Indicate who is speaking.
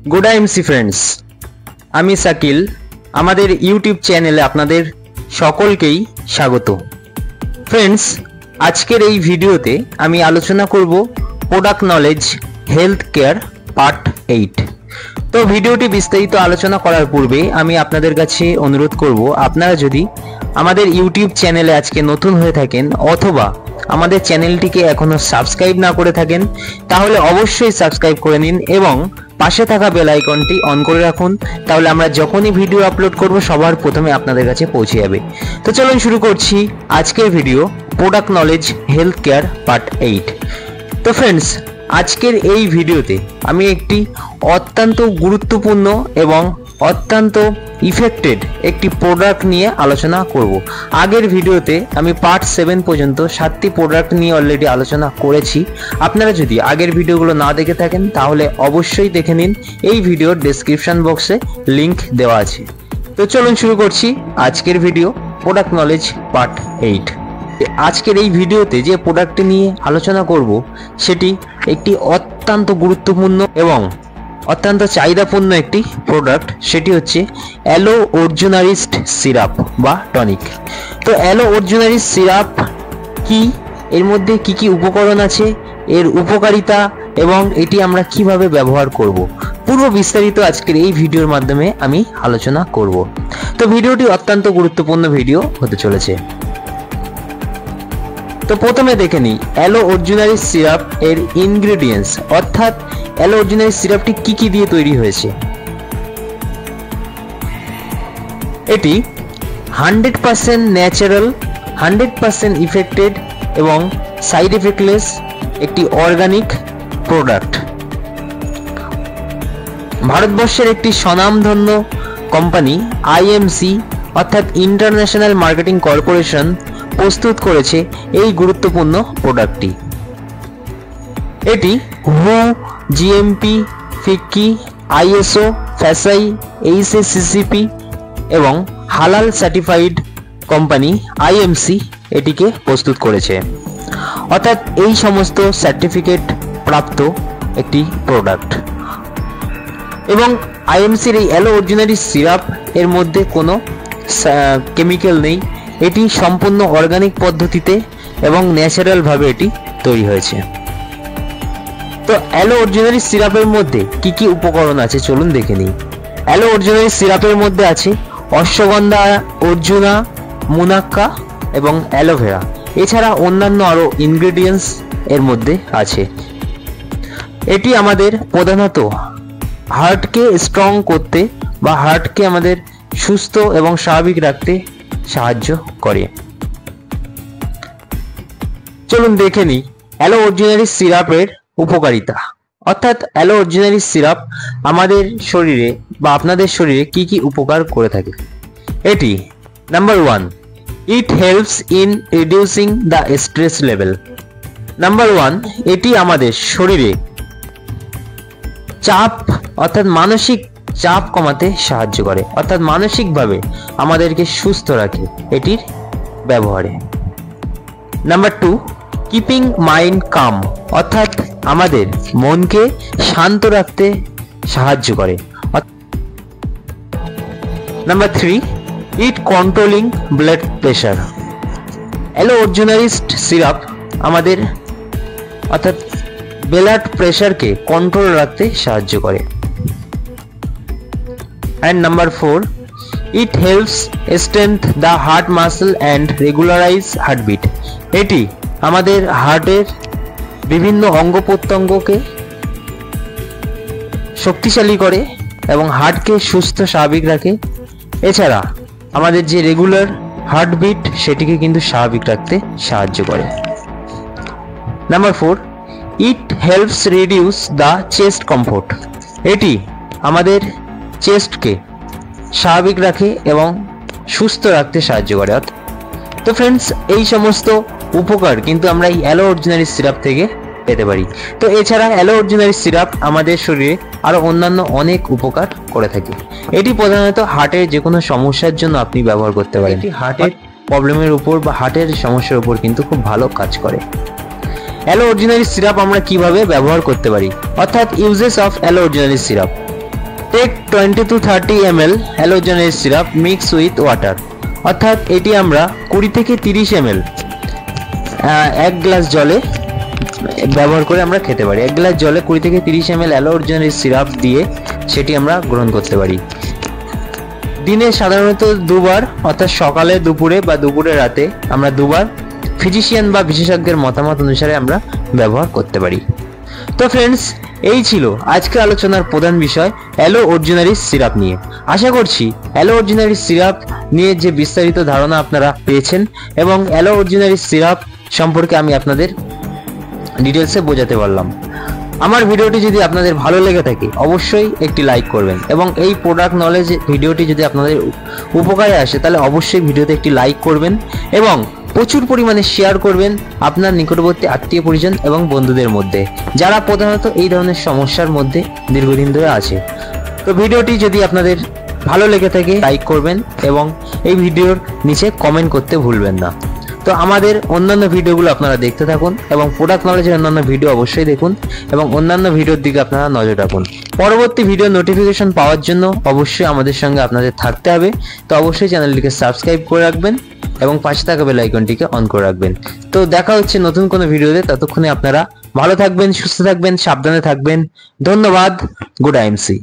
Speaker 1: Good MC friends, আমি শাকিল। আমাদের YouTube চ্যানেলে আপনাদের সকলকেই স্বাগত। ফ্রেন্ডস, আজকের এই ভিডিওতে আমি আলোচনা করব product knowledge health care part 8। তো ভিডিওটি বিস্তারিত আলোচনা করার পূর্বে আমি আপনাদের কাছে অনুরোধ করব, আপনারা যদি আমাদের ইউটিউব চ্যানেলে আজকে নতুন হয়ে থাকেন অথবা আমাদের চ্যানেলটিকে এখনো সাবস্ক্রাইব না করে থাকেন, তাহলে অবশ্যই সাবস্ক্রাইব করে নিন এবং পাশে থাকা বেল আইকনটি অন করে রাখুন। তাহলে আমরা যখনই ভিডিও আপলোড করব সবার প্রথমে আপনাদের কাছে পৌঁছে যাবে। তো চলুন শুরু করছি আজকের video, product knowledge health care part 8। তো ফ্রেন্ডস, আজকের এই ভিডিওতে আমি একটি অত্যন্ত গুরুত্বপূর্ণ এবং অত্যন্ত ইফেক্টেড একটি প্রোডাক্ট নিয়ে আলোচনা করব। আগের ভিডিওতে আমি পার্ট 7 পর্যন্ত 7টি প্রোডাক্ট নিয়ে অলরেডি আলোচনা করেছি। আপনারা যদি আগের ভিডিওগুলো না দেখে থাকেন তাহলে অবশ্যই দেখে নিন, এই ভিডিওর ডেসক্রিপশন বক্সে লিংক দেওয়া আছে। তো চলুন শুরু করছি আজকের ভিডিও, প্রোডাক্ট নলেজ পার্ট 8। আজকের এই ভিডিওতে যে প্রোডাক্টটি নিয়ে আলোচনা করব সেটি একটি অত্যন্ত গুরুত্বপূর্ণ এবং অত্যন্ত চাহিদাপূর্ণ একটি প্রোডাক্ট, সেটি হচ্ছে অ্যালো অর্জুনারিস্ট সিরাপ বা টনিক। তো অ্যালো অর্জুনারিস্ট সিরাপ কি, এর মধ্যে কি কি উপকরণ আছে, এর উপকারিতা এবং এটি আমরা কিভাবে ব্যবহার করব, পুরো বিস্তারিত আজকের এই ভিডিওর মাধ্যমে আমি আলোচনা করব। তো ভিডিওটি অত্যন্ত গুরুত্বপূর্ণ ভিডিও হতে চলেছে। তো প্রথমে দেখে নিই অ্যালো অর্জুনারিস্ট সিরাপ এর ইনগ্রেডিয়েন্টস, অর্থাৎ অ্যালো অর্জুনারিস্ট সিরাপটি কি কি দিয়ে তৈরি হয়েছে। এটি 100% ন্যাচারাল, 100% ইফেক্টেড এবং সাইড এফেক্টলেস একটি অর্গানিক প্রোডাক্ট। ভারতবর্ষের একটি স্বনামধন্য কোম্পানি আইএমসি অর্থাৎ ইন্টারন্যাশনাল মার্কেটিং কর্পোরেশন প্রস্তুত করেছে এই গুরুত্বপূর্ণ প্রোডাক্টটি। এটি হু, জিএমপি, ফিক্কি, আইএসও, ফ্যাসাই, এইচএসসিসিপি এবং হালাল সার্টিফাইড কোম্পানি আইএমসি এটিকে প্রস্তুত করেছে, অর্থাৎ এই সমস্ত সার্টিফিকেট প্রাপ্ত একটি প্রোডাক্ট। এবং আইএমসির এই অ্যালো অর্জুনারিস্ট সিরাপ এর মধ্যে কোনো কেমিক্যাল নেই, এটি সম্পূর্ণ অর্গানিক পদ্ধতিতে এবং ন্যাচারালভাবে এটি তৈরি হয়েছে। তো অ্যালো অর্জুনারিস্ট সিরাপের মধ্যে কি কি উপকরণ আছে চলুন দেখে নিই। অ্যালো অর্জুনারিস্ট সিরাপের মধ্যে আছে অশ্বগন্ধা, অর্জুনা, মুনাক্কা এবং অ্যালোভেরা। এছাড়া অন্যান্য আরও ইনগ্রেডিয়েন্টস এর মধ্যে আছে। এটি আমাদের প্রধানত হার্টকে স্ট্রং করতে বা হার্টকে আমাদের সুস্থ এবং স্বাভাবিক রাখতে সাহায্য করে। চলুন দেখে নিই অ্যালো অর্জুনারিস্ট সিরাপের উপকারিতা, অর্থাৎ অ্যালো অর্জুনারিস্ট সিরাপ আমাদের শরীরে বা আপনাদের শরীরে কি কি উপকার করে থাকে। এটি number 1, it helps in reducing the stress level. Number 1, এটি আমাদের শরীরে চাপ অর্থাৎ মানসিক চাপ কমাতে সাহায্য করে, অর্থাৎ মানসিকভাবে আমাদেরকে সুস্থ রাখে এটির ব্যবহারে। নাম্বার 2, কিপিং মাইন্ড কাম, অর্থাৎ আমাদের মনকে শান্ত রাখতে সাহায্য করে। Number 3, it controlling blood pressure. অ্যালো অর্জুনারিস্ট সিরাপ আমাদের অর্থাৎ ব্লাড প্রেশারকে কন্ট্রোল রাখতে সাহায্য করে। And number 4, it helps strengthen the heart muscle and regularize heartbeat. এটি আমাদের হার্টের বিভিন্ন অঙ্গ প্রত্যঙ্গকে শক্তিশালী করে এবং হার্টকে সুস্থ স্বাভাবিক রাখে। এছাড়া আমাদের যে রেগুলার হার্টবিট সেটিকে কিন্তু স্বাভাবিক রাখতে সাহায্য করে। Number 4, it helps reduce the chest comfort. এটি আমাদের চেস্টকে স্বাভাবিক রাখে এবং সুস্থ রাখতে সাহায্য করে। তো ফ্রেন্ডস, এই সমস্ত উপকার কিন্তু আমরা এই অ্যালো অর্জুনারিস্ট সিরাপ থেকে পেতে পারি। তো এছাড়া অ্যালো অর্জুনারিস্ট সিরাপ আমাদের শরীরে আরও অন্যান্য অনেক উপকার করে থাকে। এটি প্রধানত হার্টের যে কোনো সমস্যার জন্য আপনি ব্যবহার করতে পারেন। এটি হার্টের প্রবলেমের উপর বা হার্টের সমস্যার উপর কিন্তু খুব ভালো কাজ করে। অ্যালো অর্জুনারিস্ট সিরাপ আমরা কিভাবে ব্যবহার করতে পারি, অর্থাৎ ইউজেস অফ অ্যালো Arjunarishta syrup. Take 20 to 30 ml হ্যালোজেনারি সিরাপ মিক্স উইথ ওয়াটার, অর্থাৎ এটি আমরা 20 থেকে 30 ml এক গ্লাস জলে ব্যবহার করে আমরা খেতে পারি। এক গ্লাস জলে 20 থেকে 30 ml হ্যালোজেনারি সিরাপ দিয়ে সেটি আমরা গ্রহণ করতে পারি। দিনে সাধারণত দুবার, অর্থাৎ সকালে, দুপুরে বা দুপুরে রাতে আমরা দুবার ফিজিশিয়ান বা বিশেষজ্ঞের মতামত অনুসারে আমরা ব্যবহার করতে পারি। তো ফ্রেন্ডস, এই ছিল আজকের আলোচনার প্রধান বিষয় অ্যালো অরিজিনারি সিরাপ নিয়ে। আশা করছি অ্যালো অরিজিনারি সিরাপ নিয়ে যে বিস্তারিত ধারণা আপনারা পেয়েছেন এবং অ্যালো অরিজিনারি সিরাপ সম্পর্কে আমি আপনাদের ডিটেলসে বোঝাতে পারলাম। আমার ভিডিওটি যদি আপনাদের ভালো লেগে থাকে অবশ্যই একটি লাইক করবেন এবং এই প্রোডাক্ট নলেজ ভিডিওটি যদি আপনাদের উপকারে আসে তাহলে অবশ্যই ভিডিওতে একটি লাইক করবেন এবং প্রচুর পরিমাণে শেয়ার করবেন আপনার নিকটবর্তী আত্মীয় পরিজন এবং বন্ধুদের মধ্যে, যারা প্রধানত এই ধরনের সমস্যার মধ্যে দীর্ঘদিন ধরে আছে। তো ভিডিওটি যদি আপনাদের ভালো লেগে থাকে লাইক করবেন এবং এই ভিডিওর নিচে কমেন্ট করতে ভুলবেন না। তো আমাদের অন্যান্য ভিডিওগুলো আপনারা দেখতে থাকুন এবং প্রোডাক্ট নলেজের অন্যান্য ভিডিও অবশ্যই দেখুন এবং অন্যান্য ভিডিওর দিকে আপনারা নজর রাখুন। পরবর্তী ভিডিও নোটিফিকেশন পাওয়ার জন্য অবশ্যই আমাদের সঙ্গে আপনাদের থাকতে হবে। তো অবশ্যই চ্যানেলটিকে সাবস্ক্রাইব করে রাখবেন এবং পাশে থাকা বেল আইকনটিকে অন করে রাখবেন। তো দেখা হচ্ছে নতুন কোনো ভিডিওতে, ততক্ষণে আপনারা ভালো থাকবেন, সুস্থ থাকবেন, সাবধানে থাকবেন। ধন্যবাদ। Good IMC.